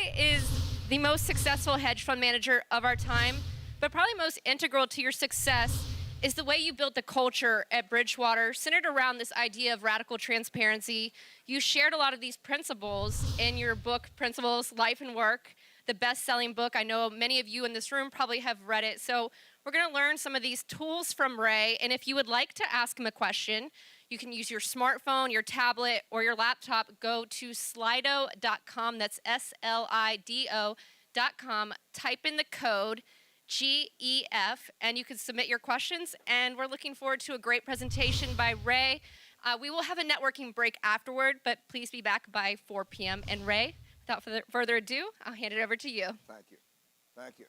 Ray is the most successful hedge fund manager of our time, but probably most integral to your success is the way you built the culture at Bridgewater, centered around this idea of radical transparency. You shared a lot of these principles in your book, Principles, Life and Work, the best-selling book. I know many of you in this room probably have read it. So we're going to learn some of these tools from Ray, and if you would like to ask him a question, you can use your smartphone, your tablet, or your laptop. Go to slido.com, that's SLIDO.com, type in the code GEF, and you can submit your questions, and we're looking forward to a great presentation by Ray. We will have a networking break afterward, but please be back by 4 p.m. And Ray, without further ado, I'll hand it over to you. Thank you. Thank you.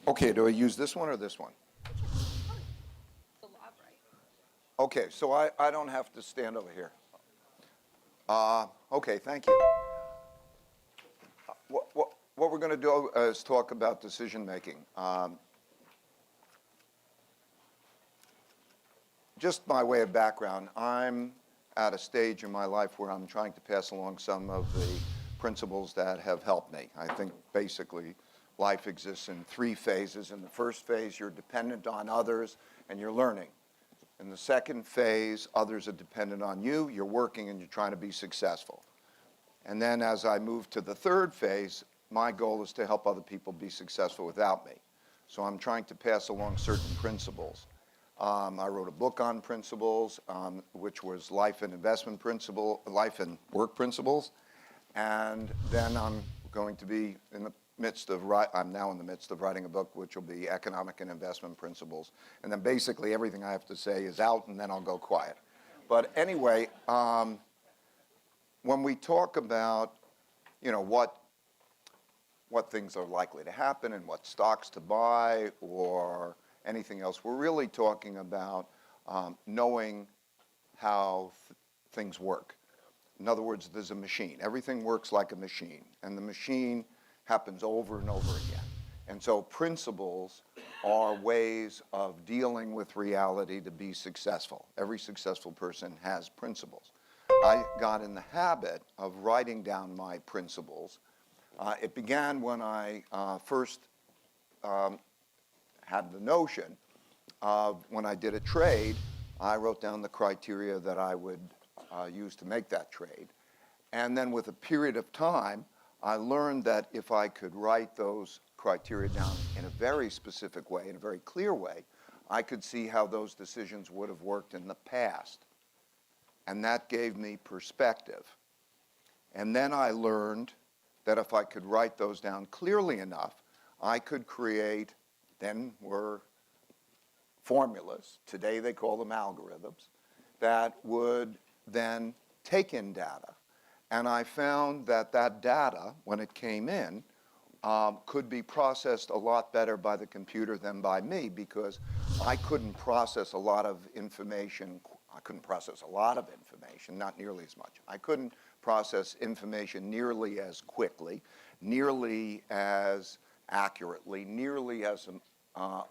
Okay, do I use this one or this one? Okay, so I don't have to stand over here. Okay, thank you. What we're going to do is talk about decision making. Just by way of background, I'm at a stage in my life where I'm trying to pass along some of the principles that have helped me. I think basically life exists in 3 phases. In the first phase, you're dependent on others and you're learning. In the second phase, others are dependent on you, you're working and you're trying to be successful. And then as I move to the third phase, my goal is to help other people be successful without me. So I'm trying to pass along certain principles. I wrote a book on principles, which was life and work principles. And then I'm going to be in the midst of writing a book which will be economic and investment principles. And then basically everything I have to say is out, and then I'll go quiet. But anyway, when we talk about, what things are likely to happen and what stocks to buy or anything else, we're really talking about knowing how things work. In other words, there's a machine. Everything works like a machine, and the machine happens over and over again. And so principles are ways of dealing with reality to be successful. Every successful person has principles. I got in the habit of writing down my principles. It began when I first had the notion of when I did a trade, I wrote down the criteria that I would use to make that trade. And then with a period of time, I learned that if I could write those criteria down in a very specific way, in a very clear way, I could see how those decisions would have worked in the past. And that gave me perspective. And then I learned that if I could write those down clearly enough, I could create, then were formulas, today they call them algorithms, that would then take in data. And I found that that data, when it came in, could be processed a lot better by the computer than by me, because I couldn't process a lot of information. I couldn't process a lot of information, not nearly as much. I couldn't process information nearly as quickly, nearly as accurately, nearly as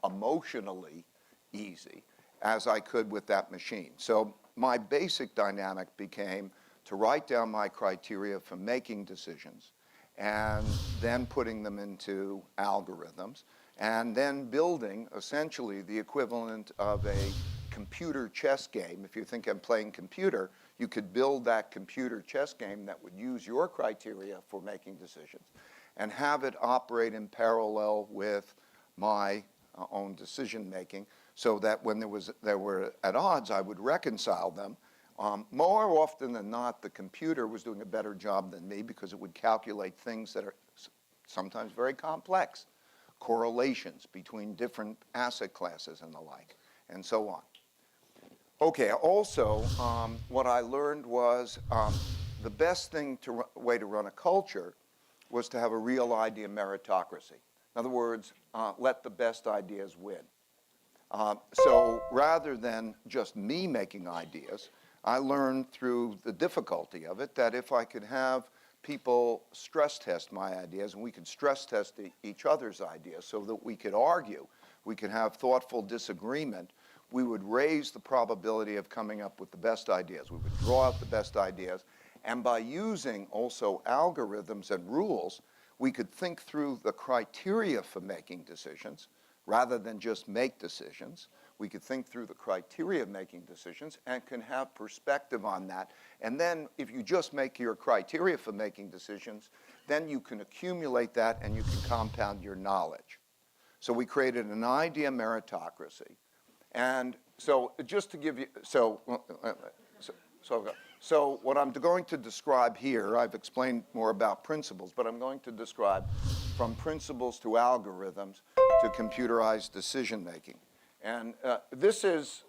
emotionally easy as I could with that machine. So my basic dynamic became to write down my criteria for making decisions and then putting them into algorithms and then building essentially the equivalent of a computer chess game. If you think I'm playing computer, you could build that computer chess game that would use your criteria for making decisions and have it operate in parallel with my own decision making, so that when they were at odds, I would reconcile them. More often than not, the computer was doing a better job than me because it would calculate things that are sometimes very complex, correlations between different asset classes and the like, and so on. Okay, also, what I learned was the best way to run a culture was to have a real idea meritocracy. In other words, let the best ideas win. So rather than just me making ideas, I learned through the difficulty of it that if I could have people stress test my ideas, and we could stress test each other's ideas so that we could argue, we could have thoughtful disagreement, we would raise the probability of coming up with the best ideas. We would draw out the best ideas, And by using also algorithms and rules, we could think through the criteria for making decisions rather than just make decisions. We could think through the criteria of making decisions and can have perspective on that. And then if you just make your criteria for making decisions, then you can accumulate that and you can compound your knowledge. So we created an idea meritocracy. And so just to give you, so what I'm going to describe here, I've explained more about principles, but I'm going to describe from principles to algorithms to computerized decision making. And this is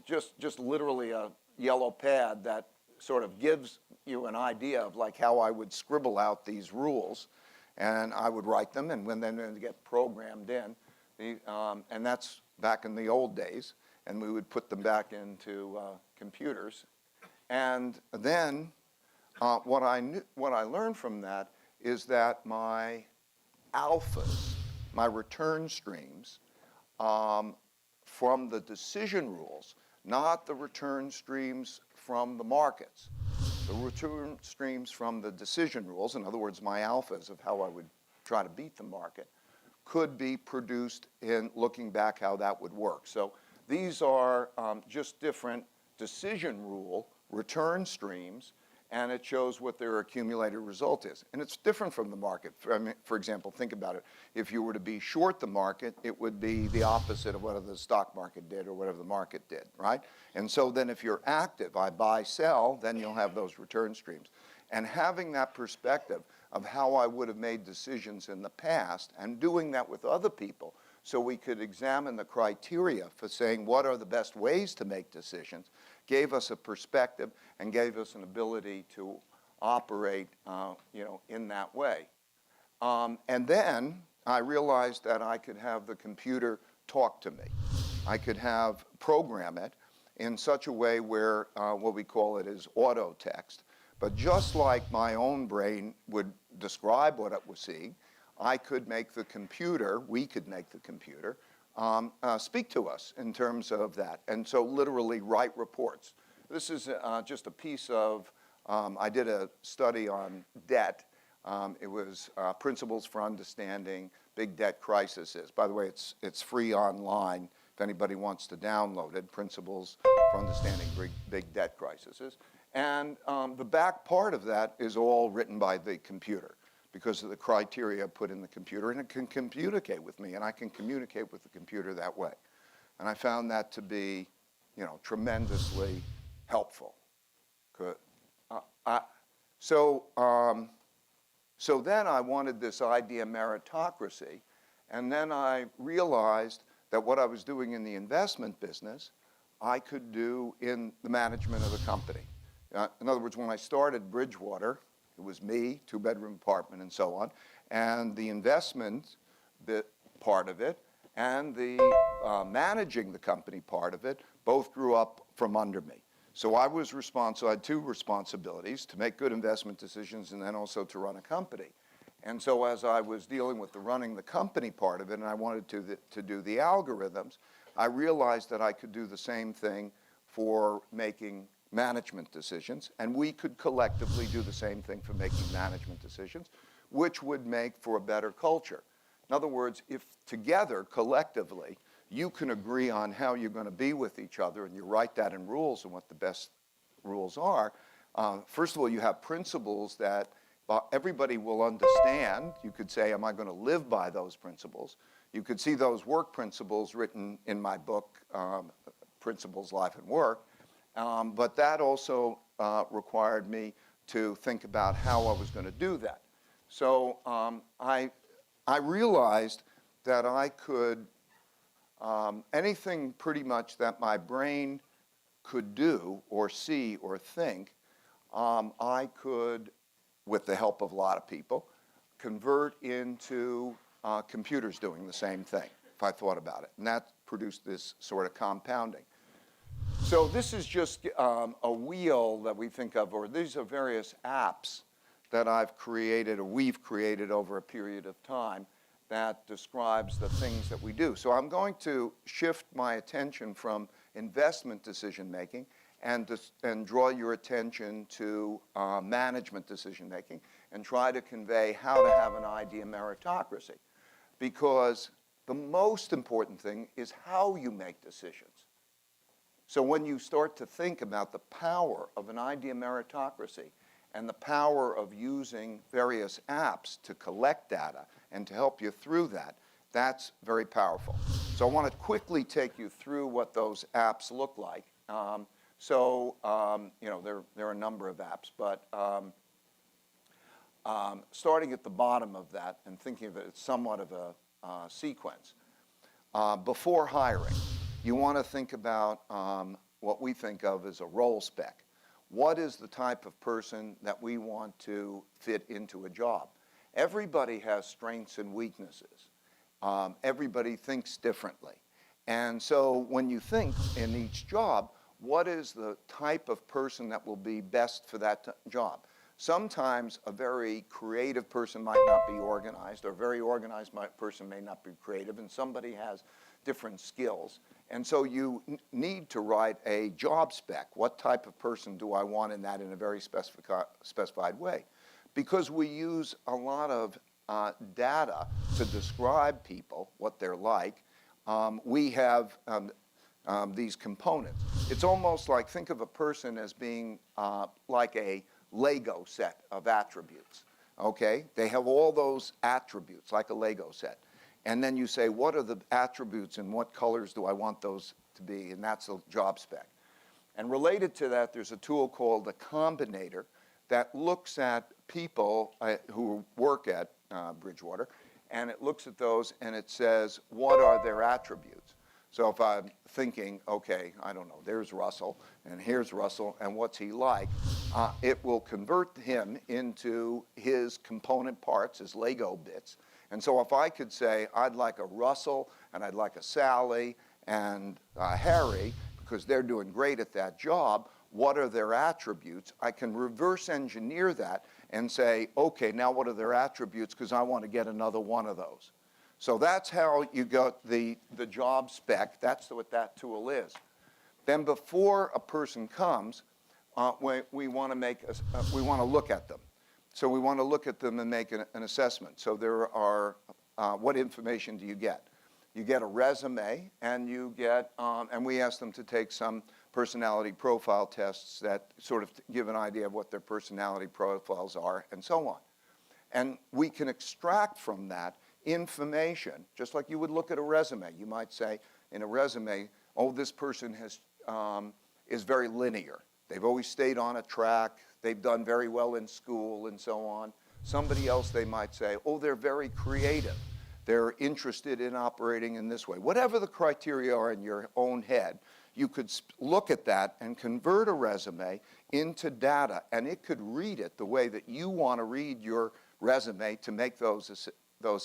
just literally a yellow pad that sort of gives you an idea of like how I would scribble out these rules. And I would write them, and when they get programmed in, and that's back in the old days, and we would put them back into computers. And then what I learned from that is that my alphas, my return streams, from the decision rules, not the return streams from the markets. The return streams from the decision rules, in other words, my alphas of how I would try to beat the market, could be produced in looking back how that would work. So these are just different decision rule return streams, and it shows what their accumulated result is. And it's different from the market. For example, think about it. If you were to be short the market, it would be the opposite of what the stock market did or whatever the market did, right? And so then if you're active, I buy, sell, then you'll have those return streams. And having that perspective of how I would have made decisions in the past and doing that with other people so we could examine the criteria for saying what are the best ways to make decisions gave us a perspective and gave us an ability to operate in that way. And then I realized that I could have the computer talk to me. I could program it in such a way where what we call it is auto text. But just like my own brain would describe what it was seeing, I could make the computer, we could make the computer, speak to us in terms of that. And so literally write reports. This is just a piece of, I did a study on debt. It was Principles for Understanding Big Debt Crises. By the way, it's free online if anybody wants to download it, Principles for Understanding Big Debt Crises. And the back part of that is all written by the computer because of the criteria put in the computer, and it can communicate with me, and I can communicate with the computer that way. And I found that to be, tremendously helpful. So then I wanted this idea meritocracy, and then I realized that what I was doing in the investment business, I could do in the management of the company. In other words, when I started Bridgewater, it was me, two-bedroom apartment, and so on, and the investment part of it and the managing the company part of it both grew up from under me. So I was responsible. I had two responsibilities: to make good investment decisions and then also to run a company. And so as I was dealing with the running the company part of it, and I wanted to do the algorithms, I realized that I could do the same thing for making management decisions, and we could collectively do the same thing for making management decisions, which would make for a better culture. In other words, if together, collectively, you can agree on how you're going to be with each other, and you write that in rules and what the best rules are, first of all, you have principles that everybody will understand. You could say, am I going to live by those principles? You could see those work principles written in my book, Principles, Life, and Work. But that also required me to think about how I was going to do that. So I realized that I could, anything pretty much that my brain could do or see or think, I could, with the help of a lot of people, convert into computers doing the same thing, if I thought about it. And that produced this sort of compounding. So this is just a wheel that we think of, or these are various apps that I've created or we've created over a period of time that describes the things that we do. So I'm going to shift my attention from investment decision making and draw your attention to management decision making and try to convey how to have an idea meritocracy. Because the most important thing is how you make decisions. So when you start to think about the power of an idea meritocracy and the power of using various apps to collect data and to help you through that, that's very powerful. So I want to quickly take you through what those apps look like. There are a number of apps, but starting at the bottom of that and thinking of it as somewhat of a sequence. Before hiring, you want to think about what we think of as a role spec. What is the type of person that we want to fit into a job? Everybody has strengths and weaknesses. Everybody thinks differently. And so when you think in each job, what is the type of person that will be best for that job? Sometimes a very creative person might not be organized, or a very organized person may not be creative, and somebody has different skills. And so you need to write a job spec. What type of person do I want in that in a very specified way? Because we use a lot of data to describe people, what they're like, we have these components. It's almost like, think of a person as being like a Lego set of attributes, okay? They have all those attributes, like a Lego set. And then you say, what are the attributes and what colors do I want those to be? And that's a job spec. And related to that, there's a tool called the Combinator that looks at people who work at Bridgewater, and it looks at those and it says, what are their attributes? So if I'm thinking, okay, I don't know, there's Russell, and here's Russell, and what's he like? It will convert him into his component parts, his Lego bits. And so if I could say, I'd like a Russell, and I'd like a Sally, and Harry, because they're doing great at that job, what are their attributes? I can reverse engineer that and say, okay, now what are their attributes, because I want to get another one of those. So that's how you got the job spec. That's what that tool is. Then before a person comes, we want to look at them. So we want to look at them and make an assessment. So there are, what information do you get? You get a resume, and you get, and we ask them to take some personality profile tests that sort of give an idea of what their personality profiles are, and so on. And we can extract from that information, just like you would look at a resume. You might say in a resume, oh, this person is very linear. They've always stayed on a track. They've done very well in school and so on. Somebody else, they might say, oh, they're very creative. They're interested in operating in this way. Whatever the criteria are in your own head, you could look at that and convert a resume into data, and it could read it the way that you want to read your resume to make those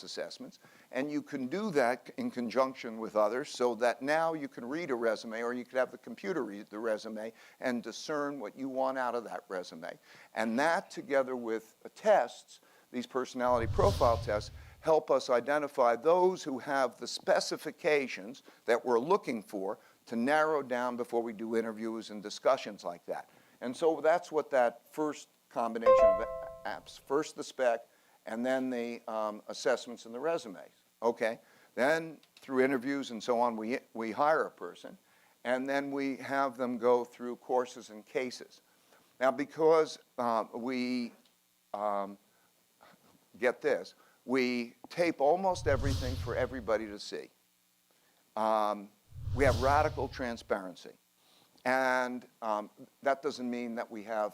assessments. And you can do that in conjunction with others so that now you can read a resume, or you could have the computer read the resume and discern what you want out of that resume. And that, together with tests, these personality profile tests, help us identify those who have the specifications that we're looking for to narrow down before we do interviews and discussions like that. And so that's what that first combination of apps, first the spec, and then the assessments and the resumes. Okay, then through interviews and so on, we hire a person, and then we have them go through courses and cases. Now, because get this, we tape almost everything for everybody to see. We have radical transparency. And that doesn't mean that we have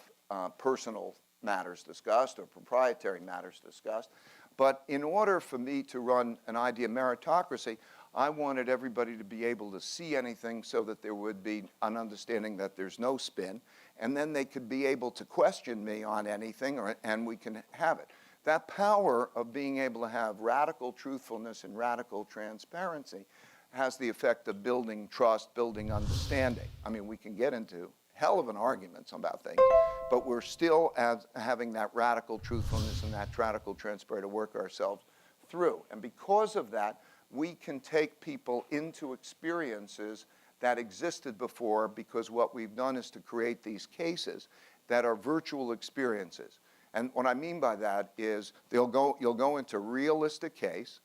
personal matters discussed or proprietary matters discussed. But in order for me to run an idea meritocracy, I wanted everybody to be able to see anything so that there would be an understanding that there's no spin. And then they could be able to question me on anything, and we can have it. That power of being able to have radical truthfulness and radical transparency has the effect of building trust, building understanding. I mean, we can get into hell of an arguments about things, but we're still having that radical truthfulness and that radical transparency to work ourselves through. And because of that, we can take people into experiences that existed before, because what we've done is to create these cases that are virtual experiences. And what I mean by that is you'll go into a realistic case,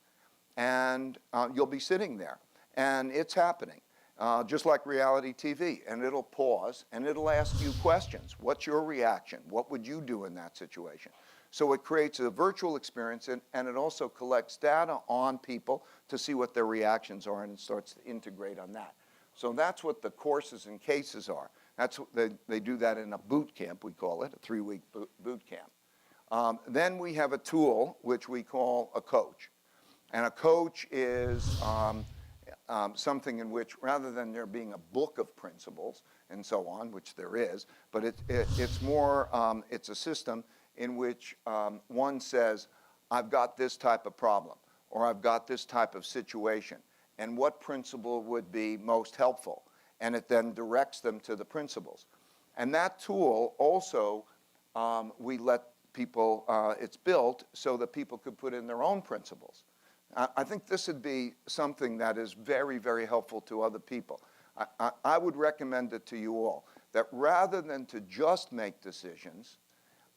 and you'll be sitting there, and it's happening, just like reality TV, and it'll pause, and it'll ask you questions. What's your reaction? What would you do in that situation? So it creates a virtual experience, and it also collects data on people to see what their reactions are, and it starts to integrate on that. So that's what the courses and cases are. That's what they do that in a boot camp, we call it, a 3-week boot camp. Then we have a tool which we call a coach. And a coach is something in which, rather than there being a book of principles and so on, which there is, but it's more, it's a system in which one says, I've got this type of problem, or I've got this type of situation, and what principle would be most helpful? And it then directs them to the principles. And that tool also, we let people, it's built so that people could put in their own principles. I think this would be something that is very, very helpful to other people. I would recommend it to you all, that rather than to just make decisions,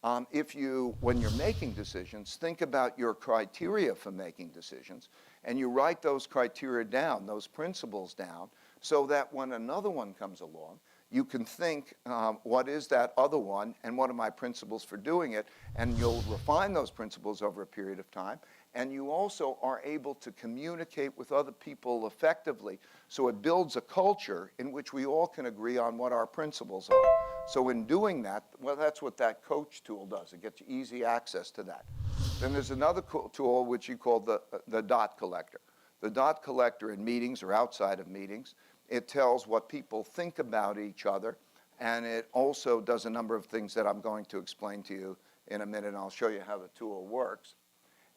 when you're making decisions, think about your criteria for making decisions, and you write those criteria down, those principles down, so that when another one comes along, you can think, what is that other one, and what are my principles for doing it? And you'll refine those principles over a period of time. And you also are able to communicate with other people effectively. So it builds a culture in which we all can agree on what our principles are. So in doing that, well, that's what that coach tool does. It gets you easy access to that. Then there's another tool which you call the dot collector. The dot collector in meetings or outside of meetings, it tells what people think about each other, and it also does a number of things that I'm going to explain to you in a minute, and I'll show you how the tool works.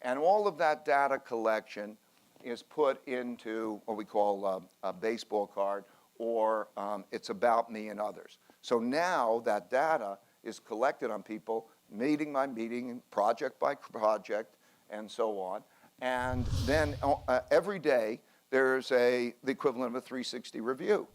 And all of that data collection is put into what we call a baseball card, or it's about me and others. So now that data is collected on people, meeting by meeting, project by project, and so on. And then every day, there's the equivalent of a 360 review.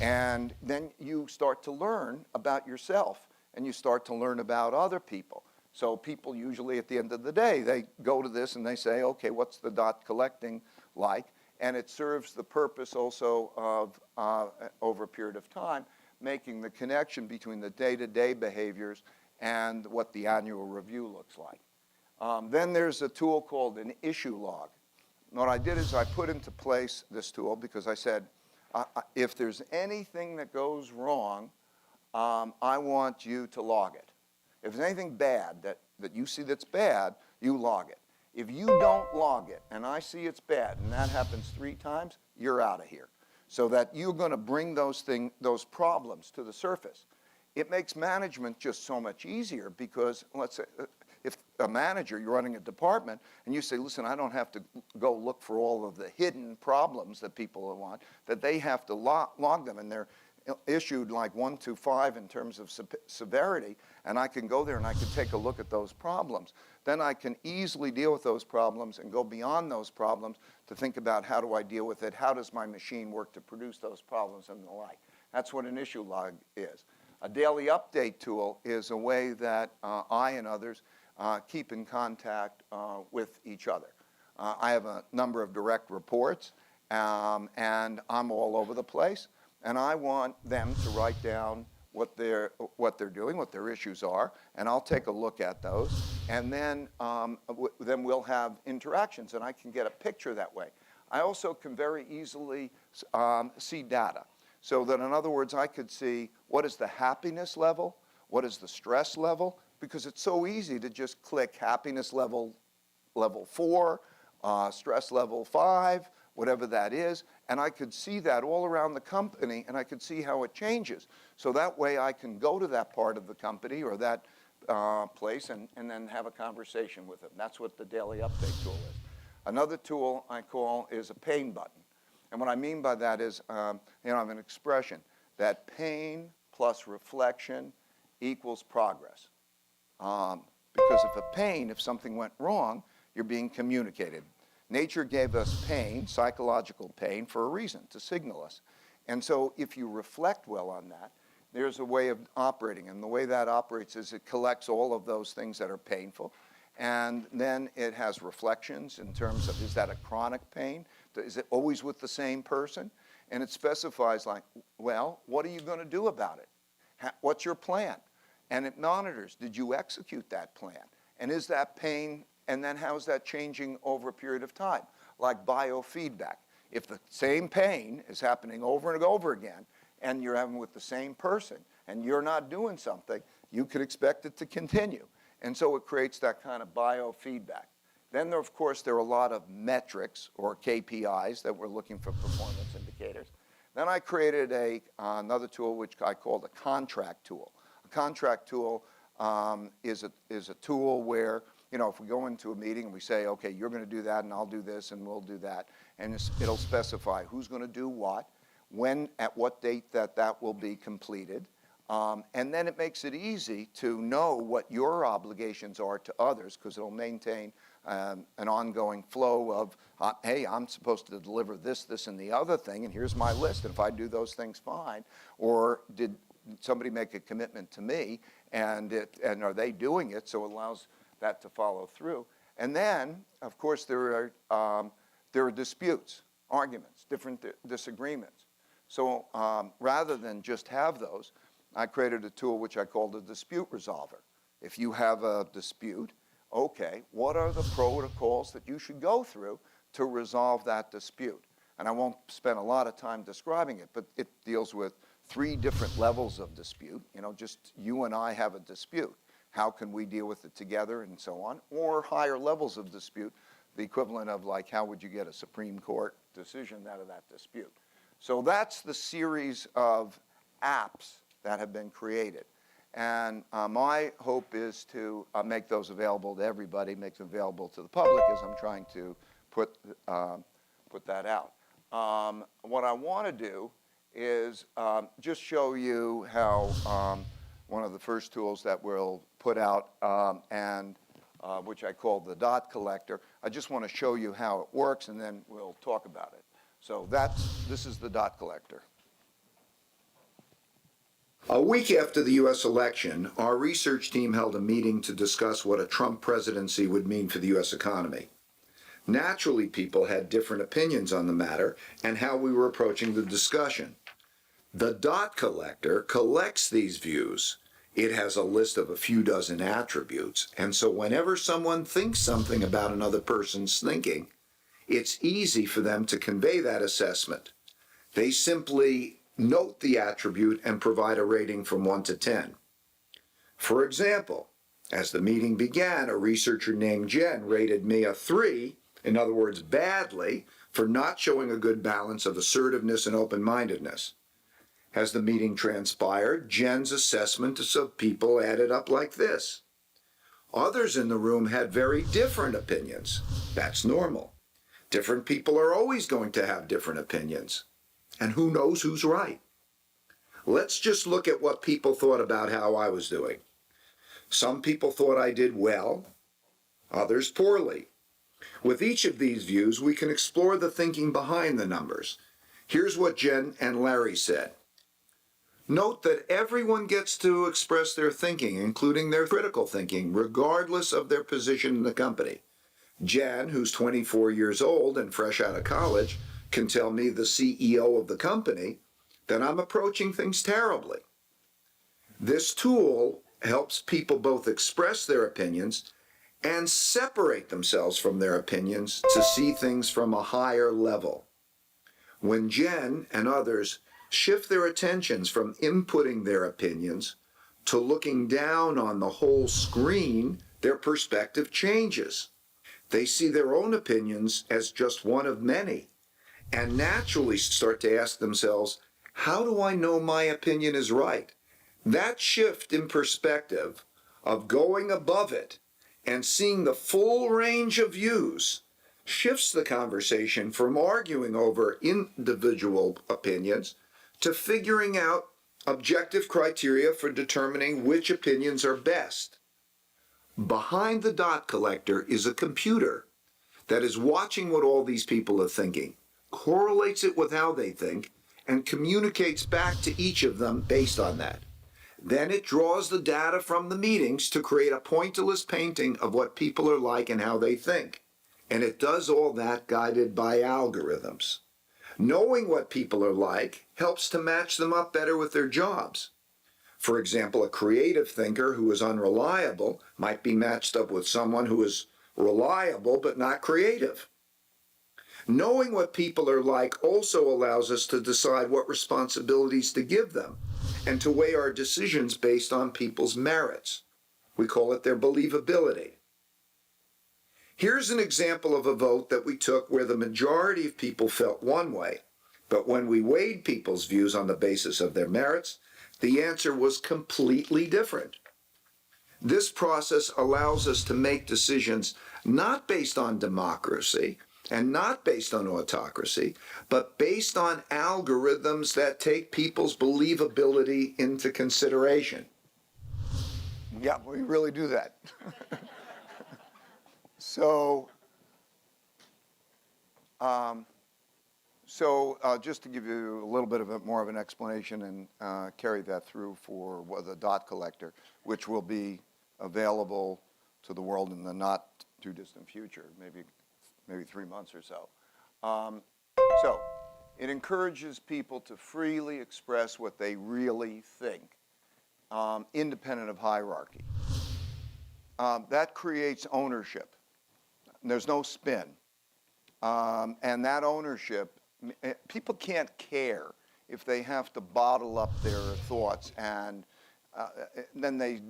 And then you start to learn about yourself, and you start to learn about other people. So people usually at the end of the day, they go to this and they say, okay, what's the dot collecting like? And it serves the purpose also of, over a period of time, making the connection between the day-to-day behaviors and what the annual review looks like. Then there's a tool called an issue log. And what I did is I put into place this tool because I said, if there's anything that goes wrong, I want you to log it. If there's anything bad that you see that's bad, you log it. If you don't log it and I see it's bad and that happens 3 times, you're out of here. So that you're going to bring those problems to the surface. It makes management just so much easier because, let's say, if a manager, you're running a department, and you say, listen, I don't have to go look for all of the hidden problems that people want, that they have to log them, and they're issued like 1 to 5 in terms of severity, and I can go there and I can take a look at those problems. Then I can easily deal with those problems and go beyond those problems to think about how do I deal with it, how does my machine work to produce those problems and the like. That's what an issue log is. A daily update tool is a way that I and others keep in contact with each other. I have a number of direct reports, and I'm all over the place. And I want them to write down what they're doing, what their issues are, and I'll take a look at those. And then we'll have interactions, and I can get a picture that way. I also can very easily see data. So that, in other words, I could see what is the happiness level, what is the stress level, because it's so easy to just click happiness level 4, stress level 5, whatever that is, and I could see that all around the company, and I could see how it changes. So that way I can go to that part of the company or that place and then have a conversation with them. That's what the daily update tool is. Another tool I call is a pain button. And what I mean by that is, I have an expression, that pain plus reflection equals progress. Because if something went wrong, you're being communicated. Nature gave us pain, psychological pain, for a reason, to signal us. And so if you reflect well on that, there's a way of operating. And the way that operates is it collects all of those things that are painful. And then it has reflections in terms of, is that a chronic pain? Is it always with the same person? And it specifies like, well, what are you going to do about it? What's your plan? And it monitors, did you execute that plan? And is that pain, and then how is that changing over a period of time? Like biofeedback. If the same pain is happening over and over again, and you're having with the same person, and you're not doing something, you could expect it to continue. And so it creates that kind of biofeedback. Then, of course, there are a lot of metrics or KPIs that we're looking for performance indicators. Then I created another tool which I called a contract tool. A contract tool is a tool where, you know, if we go into a meeting and we say, okay, you're going to do that and I'll do this and we'll do that, and it'll specify who's going to do what, when, at what date that will be completed. And then it makes it easy to know what your obligations are to others, because it'll maintain an ongoing flow of, hey, I'm supposed to deliver this, this, and the other thing, and here's my list, and if I do those things, fine. Or did somebody make a commitment to me, and are they doing it, so it allows that to follow through. And then, of course, there are disputes, arguments, different disagreements. So rather than just have those, I created a tool which I called a dispute resolver. If you have a dispute, okay, what are the protocols that you should go through to resolve that dispute? And I won't spend a lot of time describing it, but it deals with 3 different levels of dispute. You know, just you and I have a dispute. How can we deal with it together and so on? Or higher levels of dispute, the equivalent of like, how would you get a Supreme Court decision out of that dispute? So that's the series of apps that have been created. And my hope is to make those available to everybody, make them available to the public as I'm trying to put that out. What I want to do is just show you how one of the first tools that we'll put out, which I call the dot collector. I just want to show you how it works, and then we'll talk about it. So this is the dot collector. A week after the U.S. election, our research team held a meeting to discuss what a Trump presidency would mean for the U.S. economy. Naturally, people had different opinions on the matter and how we were approaching the discussion. The dot collector collects these views. It has a list of a few dozen attributes, and so whenever someone thinks something about another person's thinking, it's easy for them to convey that assessment. They simply note the attribute and provide a rating from 1 to 10. For example, as the meeting began, a researcher named Jen rated me a 3, in other words, badly, for not showing a good balance of assertiveness and open-mindedness. As the meeting transpired, Jen's assessments of people added up like this. Others in the room had very different opinions. That's normal. Different people are always going to have different opinions. And who knows who's right? Let's just look at what people thought about how I was doing. Some people thought I did well, others poorly. With each of these views, we can explore the thinking behind the numbers. Here's what Jen and Larry said. Note that everyone gets to express their thinking, including their critical thinking, regardless of their position in the company. Jen, who's 24 years old and fresh out of college, can tell me, the CEO of the company, that I'm approaching things terribly. This tool helps people both express their opinions and separate themselves from their opinions to see things from a higher level. When Jen and others shift their attentions from inputting their opinions to looking down on the whole screen, their perspective changes. They see their own opinions as just one of many, and naturally start to ask themselves, how do I know my opinion is right? That shift in perspective of going above it and seeing the full range of views shifts the conversation from arguing over individual opinions to figuring out objective criteria for determining which opinions are best. Behind the dot collector is a computer that is watching what all these people are thinking, correlates it with how they think, and communicates back to each of them based on that. Then it draws the data from the meetings to create a pointillist painting of what people are like and how they think. And it does all that guided by algorithms. Knowing what people are like helps to match them up better with their jobs. For example, a creative thinker who is unreliable might be matched up with someone who is reliable but not creative. Knowing what people are like also allows us to decide what responsibilities to give them and to weigh our decisions based on people's merits. We call it their believability. Here's an example of a vote that we took where the majority of people felt one way, but when we weighed people's views on the basis of their merits, the answer was completely different. This process allows us to make decisions not based on democracy and not based on autocracy, but based on algorithms that take people's believability into consideration. Yeah, we really do that. So just to give you a little bit more of an explanation and carry that through for the dot collector, which will be available to the world in the not too distant future, maybe 3 months or so. So it encourages people to freely express what they really think, independent of hierarchy. That creates ownership. There's no spin. And that ownership, people can't care if they have to bottle up their thoughts and then they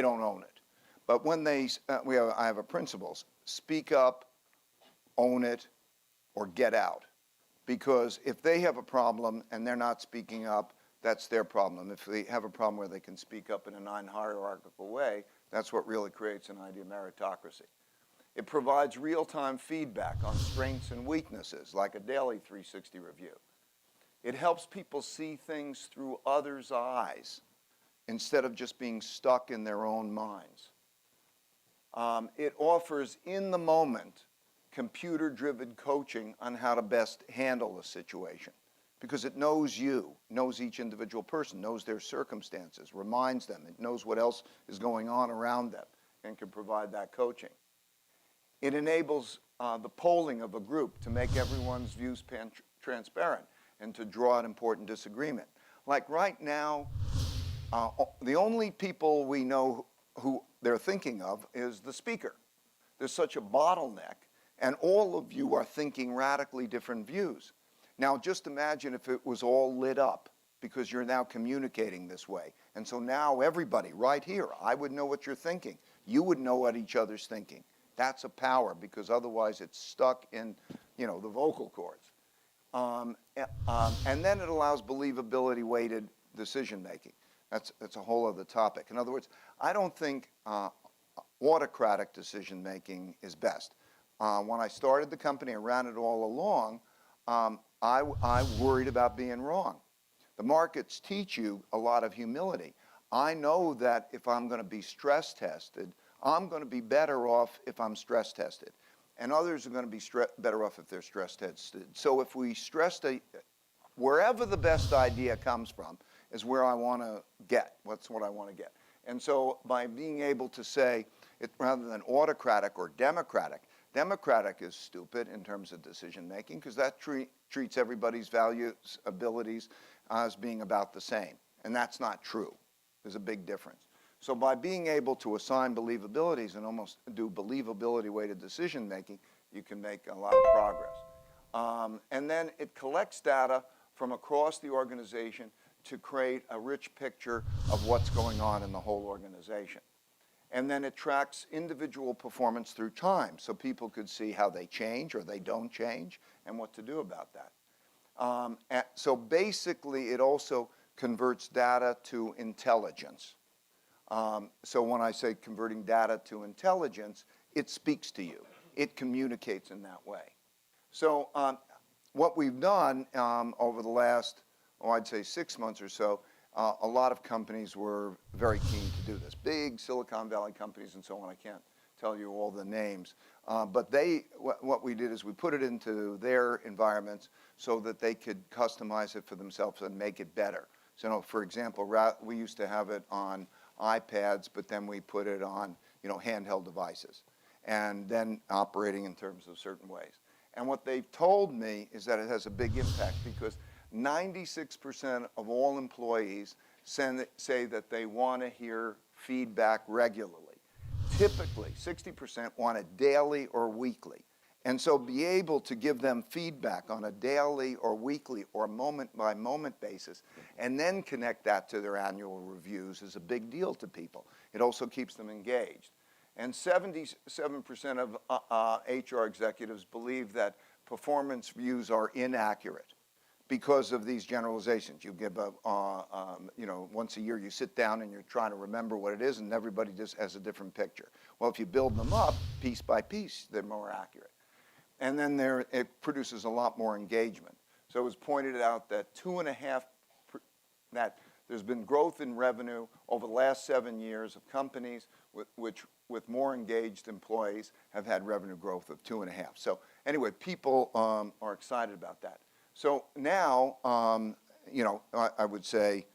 don't own it. But when I have a principle, speak up, own it, or get out. Because if they have a problem and they're not speaking up, that's their problem. If they have a problem where they can speak up in a non-hierarchical way, that's what really creates an idea of meritocracy. It provides real-time feedback on strengths and weaknesses, like a daily 360 review. It helps people see things through others' eyes instead of just being stuck in their own minds. It offers, in the moment, computer-driven coaching on how to best handle a situation because it knows you, knows each individual person, knows their circumstances, reminds them, it knows what else is going on around them and can provide that coaching. It enables the polling of a group to make everyone's views transparent and to draw an important disagreement. Like right now, the only people we know who they're thinking of is the speaker. There's such a bottleneck, and all of you are thinking radically different views. Now, just imagine if it was all lit up because you're now communicating this way. And so now everybody right here, I would know what you're thinking. You would know what each other's thinking. That's a power because otherwise it's stuck in, the vocal cords. And then it allows believability-weighted decision-making. That's a whole other topic. In other words, I don't think autocratic decision-making is best. When I started the company and ran it all along, I worried about being wrong. The markets teach you a lot of humility. I know that if I'm going to be stress tested, I'm going to be better off if I'm stress tested. And others are going to be better off if they're stress tested. So if we wherever the best idea comes from is where I want to get. That's what I want to get. And so by being able to say, rather than autocratic or democratic is stupid in terms of decision making because that treats everybody's values, abilities as being about the same. And that's not true. There's a big difference. So by being able to assign believabilities and almost do believability-weighted decision-making, you can make a lot of progress. And then it collects data from across the organization to create a rich picture of what's going on in the whole organization. And then it tracks individual performance through time so people could see how they change or they don't change and what to do about that. So basically, it also converts data to intelligence. So when I say converting data to intelligence, it speaks to you. It communicates in that way. So what we've done over the last, I'd say 6 months or so, a lot of companies were very keen to do this. Big Silicon Valley companies and so on. I can't tell you all the names. But what we did is we put it into their environments so that they could customize it for themselves and make it better. So, for example, we used to have it on iPads, but then we put it on, handheld devices, and then operating in terms of certain ways. And what they've told me is that it has a big impact because 96% of all employees say that they want to hear feedback regularly. Typically, 60% want it daily or weekly. And so be able to give them feedback on a daily or weekly or moment-by-moment basis and then connect that to their annual reviews is a big deal to people. It also keeps them engaged. And 77% of HR executives believe that performance reviews are inaccurate because of these generalizations. You give once a year you sit down and you're trying to remember what it is, and everybody just has a different picture. Well, if you build them up piece by piece, they're more accurate. And then it produces a lot more engagement. So it was pointed out that that there's been growth in revenue over the last 7 years of companies with more engaged employees have had revenue growth of 2.5. So anyway, people are excited about that. So now, I would say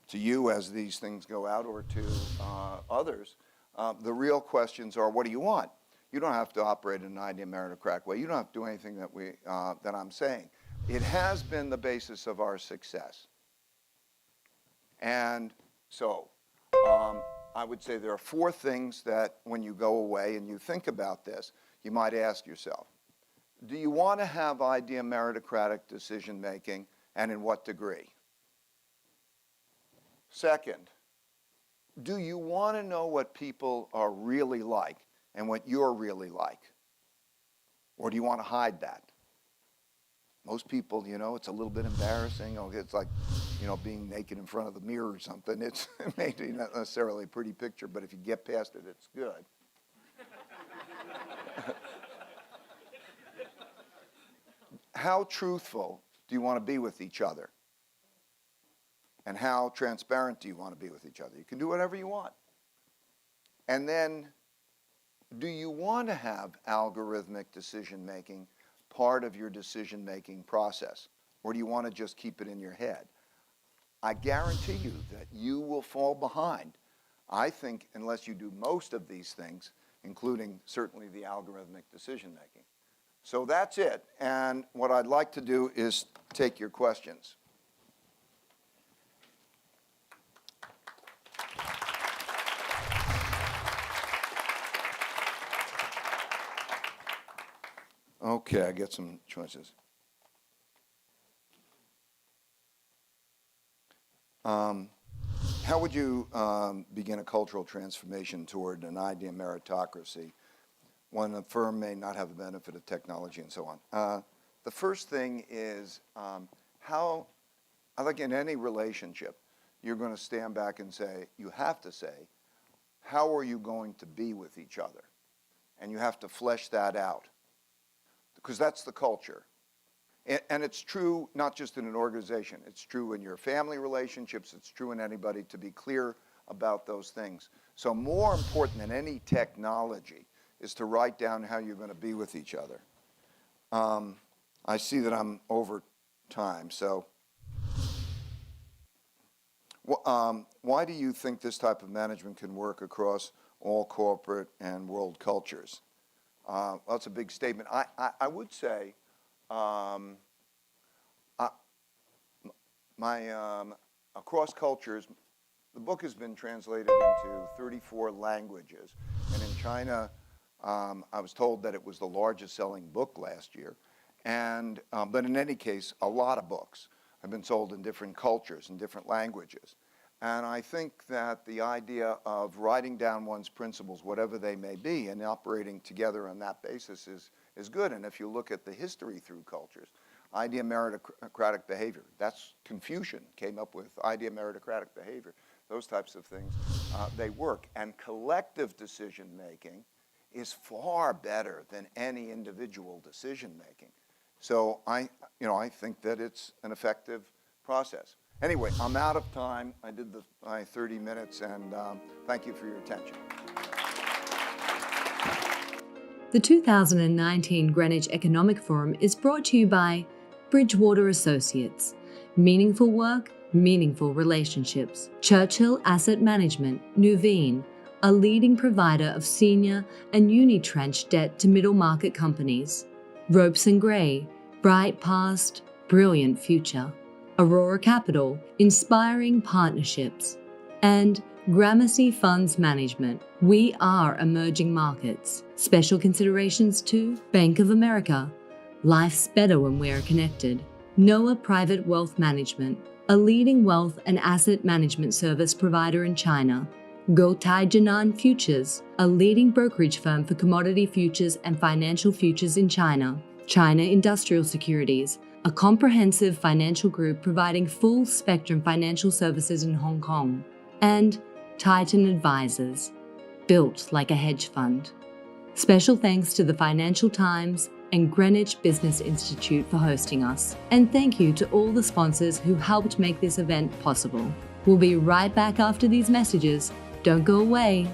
to you as these things go out or to others, the real questions are, what do you want? You don't have to operate in an idea meritocratic way. You don't have to do anything that I'm saying. It has been the basis of our success. And so I would say there are 4 things that when you go away and you think about this, you might ask yourself. Do you want to have idea meritocratic decision making, and in what degree? Second, do you want to know what people are really like and what you're really like? Or do you want to hide that? Most people, it's a little bit embarrassing. It's like, being naked in front of the mirror or something. It's maybe not necessarily a pretty picture, but if you get past it, it's good. How truthful do you want to be with each other? And how transparent do you want to be with each other? You can do whatever you want. And then, do you want to have algorithmic decision-making part of your decision-making process? Or do you want to just keep it in your head? I guarantee you that you will fall behind. I think unless you do most of these things, including certainly the algorithmic decision-making. So that's it. And what I'd like to do is take your questions. Okay, I get some choices. How would you begin a cultural transformation toward an idea meritocracy when a firm may not have the benefit of technology and so on? The first thing is I think in any relationship, you're going to stand back and say, you have to say, how are you going to be with each other? And you have to flesh that out, because that's the culture. And it's true not just in an organization. It's true in your family relationships. It's true in anybody, to be clear about those things. So more important than any technology is to write down how you're going to be with each other. I see that I'm over time, so why do you think this type of management can work across all corporate and world cultures? Well, that's a big statement. I would say across cultures, the book has been translated into 34 languages. And in China, I was told that it was the largest selling book last year. And, but in any case, a lot of books have been sold in different cultures and different languages. And I think that the idea of writing down one's principles, whatever they may be, and operating together on that basis is good. And if you look at the history through cultures, idea meritocratic behavior, that's Confucian came up with idea meritocratic behavior. Those types of things, they work. And collective decision making is far better than any individual decision making. So I think that it's an effective process. Anyway, I'm out of time. I did my 30 minutes, and thank you for your attention. The 2019 Greenwich Economic Forum is brought to you by Bridgewater Associates. Meaningful work, meaningful relationships. Churchill Asset Management, Nuveen, a leading provider of senior and unitranche debt to middle market companies. Ropes & Gray, bright past, brilliant future. Aurora Capital, inspiring partnerships. And Gramercy Funds Management, we are emerging markets. Special considerations to Bank of America, life's better when we're connected. Noah Private Wealth Management, a leading wealth and asset management service provider in China. Guotai Jinan Futures, a leading brokerage firm for commodity futures and financial futures in China. China Industrial Securities, a comprehensive financial group providing full-spectrum financial services in Hong Kong. And Titan Advisors, built like a hedge fund. Special thanks to the Financial Times and Greenwich Business Institute for hosting us. And thank you to all the sponsors who helped make this event possible. We'll be right back after these messages. Don't go away.